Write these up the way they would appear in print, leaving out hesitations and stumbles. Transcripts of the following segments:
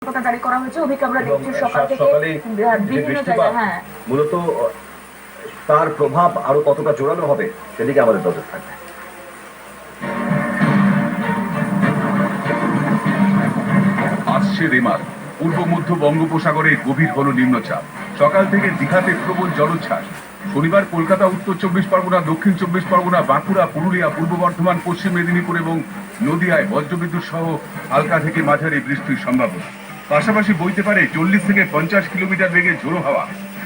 কথা জারি করা হয়েছে। অভিক আমরা দেখছি সকাল থেকে বিভিন্ন জায়গায় মূলত তার প্রভাব আরো কতটা জোরালো হবে সেদিকে আমাদের নজর থাকবে। আসছে রেমাল। পূর্ব মধ্য বঙ্গোপসাগরে গভীর হলো নিম্নচাপ। সকাল থেকে দীঘাতে প্রবল জলোচ্ছ্বাস। শনিবার কলকাতা, উত্তর চব্বিশ পরগনা, দক্ষিণ চব্বিশ পরগনা, বাঁকুড়া, পুরুলিয়া, পূর্ব বর্ধমান, পশ্চিম মেদিনীপুর এবং নদিয়ায় বজ্রবিদ্যুৎ সহ হালকা থেকে মাঝারি বৃষ্টির সম্ভাবনা। পাশাপাশি বইতে পারে 40 থেকে 50 কিলোমিটার বেগে ঝোড়ো হাওয়া।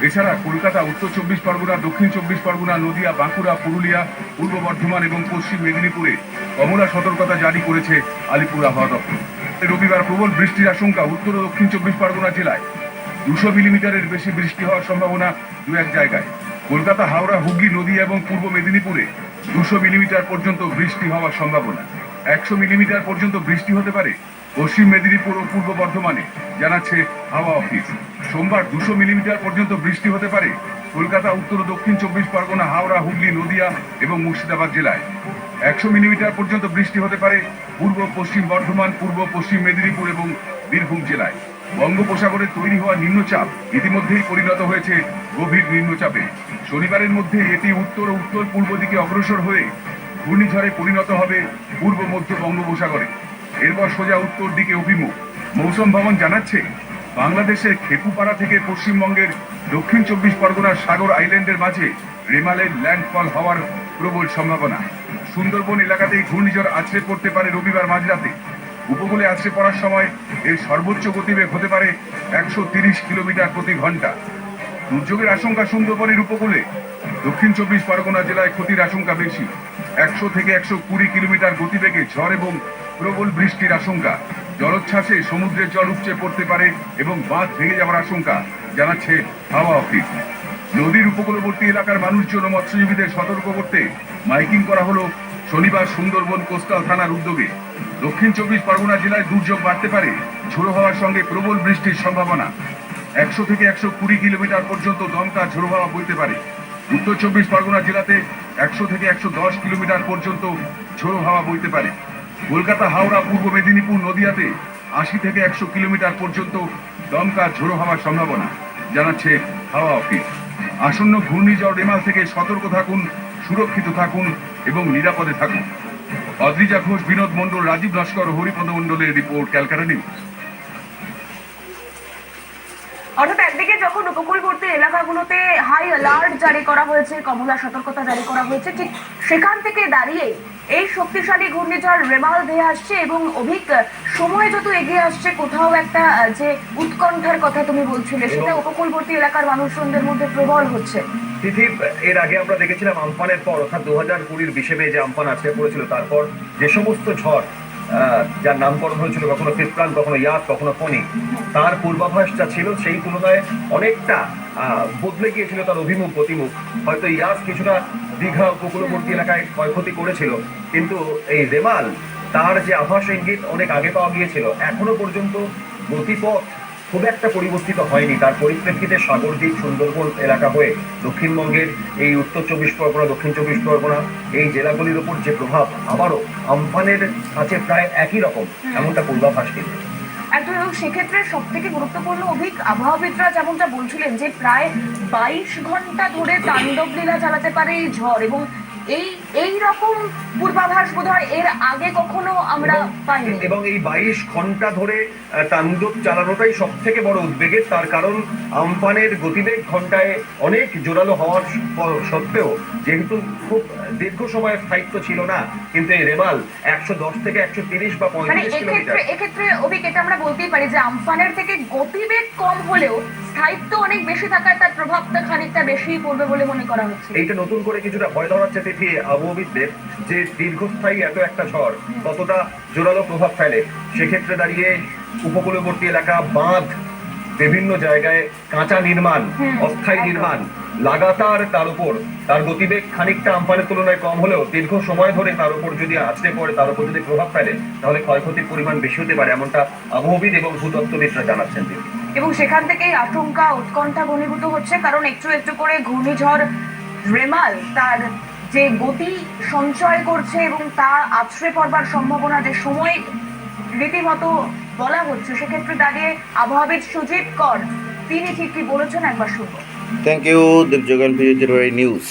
এছাড়া কলকাতা, উত্তর চব্বিশ পরগনা, দক্ষিণ চব্বিশ পরগনা, নদিয়া, বাঁকুড়া, পুরুলিয়া, পূর্ব বর্ধমান এবং পশ্চিম মেদিনীপুরে কমলা সতর্কতা জারি করেছে আলিপুর আবহাওয়া দপ্তর। রবিবার প্রবল বৃষ্টির আশঙ্কা উত্তর ও দক্ষিণ চব্বিশ পরগনা জেলায়। 200 মিলিমিটারের বেশি বৃষ্টি হওয়ার সম্ভাবনা দু এক জায়গায়। কলকাতা, হাওড়া, হুগলি, নদী এবং পূর্ব মেদিনীপুরে 200 মিলিমিটার পর্যন্ত বৃষ্টি হওয়ার সম্ভাবনা। 100 মিলিমিটার পর্যন্ত বৃষ্টি হতে পারে পশ্চিম মেদিনীপুর ও পূর্ব বর্ধমানে, জানাচ্ছে হাওয়া অফিস। সোমবার 200 মিলিমিটার পর্যন্ত বৃষ্টি হতে পারে কলকাতা, উত্তর ও দক্ষিণ চব্বিশ পরগনা, হাওড়া, হুগলি, নদিয়া এবং মুর্শিদাবাদ জেলায়। 100 মিলিমিটার পর্যন্ত বৃষ্টি হতে পারে পূর্ব পশ্চিম বর্ধমান, পূর্ব পশ্চিম মেদিনীপুর এবং বীরভূম জেলায়। বঙ্গোপসাগরে তৈরি হওয়া নিম্নচাপ ইতিমধ্যেই পরিণত হয়েছে গভীর নিম্নচাপে। শনিবারের মধ্যে এটি উত্তর ও উত্তর পূর্ব দিকে অগ্রসর হয়ে ঘূর্ণিঝড়ে পরিণত হবে পূর্ব মধ্য বঙ্গোপসাগরে। এরপর সোজা উত্তর দিকে অভিমুখ। মৌসুম ভবন জানাচ্ছে, বাংলাদেশের খেপুপাড়া থেকে পশ্চিমবঙ্গের দক্ষিণ চব্বিশ পরগনার সাগর আইল্যান্ডের মাঝে রেমালের ল্যান্ডফল হওয়ার প্রবল সম্ভাবনা। সুন্দরবন এলাকাতেই ঘূর্ণিঝড় আছড়ে পড়তে পারে রবিবার মাঝরাতে। উপকূলে আছড়ে পড়ার সময় এর সর্বোচ্চ গতিবেগ হতে পারে 130 কিলোমিটার প্রতি ঘন্টা। দুর্যোগের আশঙ্কা সুন্দরবনের উপকূলে। দক্ষিণ চব্বিশ পরগনা জেলায় ক্ষতির আশঙ্কা বেশি। 100 থেকে 120 কিলোমিটার গতিবেগে ঝড় এবং প্রবল বৃষ্টির আশঙ্কা। জলোচ্ছ্বাসে সমুদ্রের জল উপচে পড়তে পারে এবং বাঁধ ভেঙে যাওয়ার আশঙ্কা, জানাচ্ছে হাওয়া অফিস। নদীর উপকূলবর্তী এলাকার মানুষজন ও মৎস্যজীবীদের সতর্ক করতে মাইকিং করা হলো শনিবার সুন্দরবন কোস্টাল থানার উদ্যোগে। দক্ষিণ চব্বিশ পরগনা জেলায় দুর্যোগ বাড়তে পারে ঝোড়ো হওয়ার সঙ্গে প্রবল বৃষ্টির সম্ভাবনা। 100 থেকে 120 কিলোমিটার পর্যন্ত দমকা ঝোড়ো হাওয়া বইতে পারে। উত্তর চব্বিশ পরগনা জেলাতে 100 থেকে 110 কিলোমিটার পর্যন্ত ঝোড়ো হাওয়া বইতে পারে। কলকাতা, হাওড়া, পূর্ব মেদিনীপুর, নদিয়াতে 80 থেকে 100 কিলোমিটার পর্যন্ত দমকা ঝোড়ো হওয়ার সম্ভাবনা, জানাচ্ছে হাওয়া অফিস। আসন্ন ঘূর্ণিঝড় রেমাল থেকে সতর্ক থাকুন, সুরক্ষিত থাকুন এবং নিরাপদে থাকুন। অদ্রিজা ঘোষ, বিনোদ মণ্ডল, রাজীব নস্কর, হরিপদ মণ্ডলের রিপোর্ট, ক্যালকাটা নিউজ। অর্থাৎ একদিকে যখন উপকূলবর্তী এলাকাগুলোতে হাই অ্যালার্ট জারি করা হয়েছে, কমলা সতর্কতা জারি করা হয়েছে, ঠিক সেখান থেকে দাঁড়িয়ে এই শক্তিশালী ঘূর্ণিঝড় রেমাল ধেয়ে আসছে এবং অভিক সময় যত এগিয়ে আসছে কোথাও একটা যে উৎকণ্ঠার কথা তুমি বলছিলে সেটা উপকূলবর্তী এলাকার মানুষজনদের মধ্যে প্রবল হচ্ছে। তিথি, এর আগে আমরা দেখেছিলাম আমফানের পর, অর্থাৎ 2020 20 মে যে আমফান আছড়ে পড়েছিল, তারপর যে সমস্ত ঝড় যার নামকরণ হয়েছিল কখনো ফিফপ্রান, কখনো ইয়াস, কখনো ফণি, তার পূর্বাভাস যা ছিল সেই তুলনায় অনেকটা বদলে গিয়েছিল তার অভিমুখ গতিমুখ। হয়তো ইয়াস কিছুটা দীঘা উপকূলবর্তী এলাকায় ক্ষয়ক্ষতি করেছিল, কিন্তু এই রেমাল তার যে আভাস ইঙ্গিত অনেক আগে পাওয়া গিয়েছিল, এখনো পর্যন্ত গতিপথ খুব একটা পরিবর্তিত হয়নি। তার পরিপ্রেক্ষিতে সাগরদ্বীপ, সুন্দরবন এলাকা হয়ে দক্ষিণবঙ্গের এই উত্তর চব্বিশ পরগনা, দক্ষিণ চব্বিশ পরগনা এই জেলাগুলির উপর যে প্রভাব আবারও আমফানের কাছে প্রায় একই রকম, এমনটা পূর্বাভাস কিন্তু। একদম। এবং সেক্ষেত্রে সব থেকে গুরুত্বপূর্ণ অভিক, আবহাওয়াবিদরা যেমনটা বলছিলেন যে প্রায় 22 ঘন্টা ধরে তাণ্ডব লীলা চালাতে পারে এই ঝড়, এবং এই রকম পূর্বাভাস বোধহয় এর আগে কখনো আমরা পাইনি। এবং এই 22 ঘন্টা ধরে তাণ্ডব চালানোটাই সব থেকে বড় উদ্বেগের। তার কারণ আমফানের গতিবেগ ঘন্টায় অনেক জোরালো হওয়ার সত্ত্বেও যেহেতু খুব দীর্ঘ সময়ের স্থায়িত্ব ছিল না, কিন্তু এই রেমাল 110 থেকে 130 বা 35 কিলোমিটার। এক্ষেত্রে অভিক এটা আমরা বলতেই পারি যে আমফানের থেকে গতিবেগ কম হলেও স্থায়িত্ব অনেক বেশি থাকায় তার প্রভাবটা খানিকটা বেশি পড়বে বলে মনে করা হচ্ছে। এইটা নতুন করে কিছুটা ভয় ধরাচ্ছে তিথি আবহাওয়াবিদদের, যে দীর্ঘস্থায়ী এত একটা ঝড় কতটা জোরালো প্রভাব ফেলে। সেক্ষেত্রে দাঁড়িয়ে উপকূলবর্তী এলাকা, বাঁধ, বিভিন্ন জায়গায় কাঁচা নির্মাণ, অস্থায়ী নির্মাণ লাগাতার, তার উপর তার গতিবেগ খানিকটা আমফানের তুলনায় কম হলেও দীর্ঘ সময় ধরে তার উপর যদি আছড়ে পড়ে, তার উপর যদি প্রভাব ফেলে, তাহলে ক্ষয়ক্ষতির পরিমাণ বেশি হতে পারে, এমনটা আবহাওয়াবিদ এবং ভূতত্ত্ববিদরা জানাচ্ছেন তিনি। এবং সেখান থেকেই আশঙ্কা, উৎকণ্ঠা ঘনীভূত হচ্ছে, কারণ একটু একটু করে ঘূর্ণিঝড় রেমাল তার যে গতি সঞ্চয় করছে এবং তা আছড়ে পড়বার সম্ভাবনা, যে সময় রীতিমতো বলা হচ্ছে, সেক্ষেত্রে দাঁড়িয়ে আবহাওয়াবিদ সুজিত কর তিনি ঠিক কি বলেছেন একবার শুনবো। থ্যাংক ইউ, দীপজগন ভিডিও নিউজ।